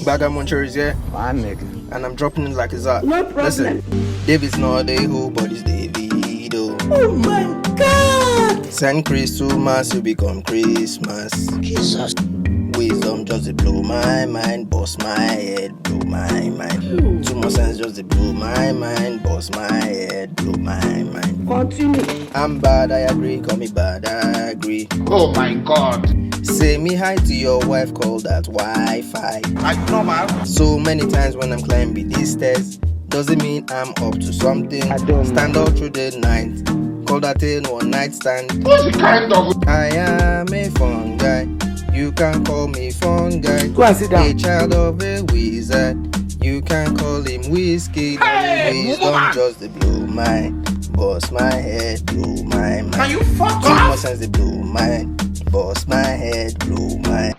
GbagaunMuncher is here. My nigga. And I'm dropping it like it's hot. No problem. Listen, David's not a hoe, but it's Davido. Oh my God! Send Christmas to become Christmas. Jesus. Wisdom just to blow my mind, boss my head, blow my mind. Too much sense just to blow my mind, boss my head, blow my mind. Continue. I'm bad, I agree, call me bad, I agree. Oh my God. Say me hi to your wife, call that Wi-Fi. Like normal. So many times when I'm climbing these stairs, doesn't mean I'm up to something. I don't Stand out through the night, call that a one night stand. What's the kind of... I am a fun guy, you can call me fun guy. Go and sit down. A child of a wizard, you can call him whiskey. Hey, Wisdom woman. just to blow my, boss my head, blow my mind. Can you fuck Too much off? sense to blow my, boss my head, blow my.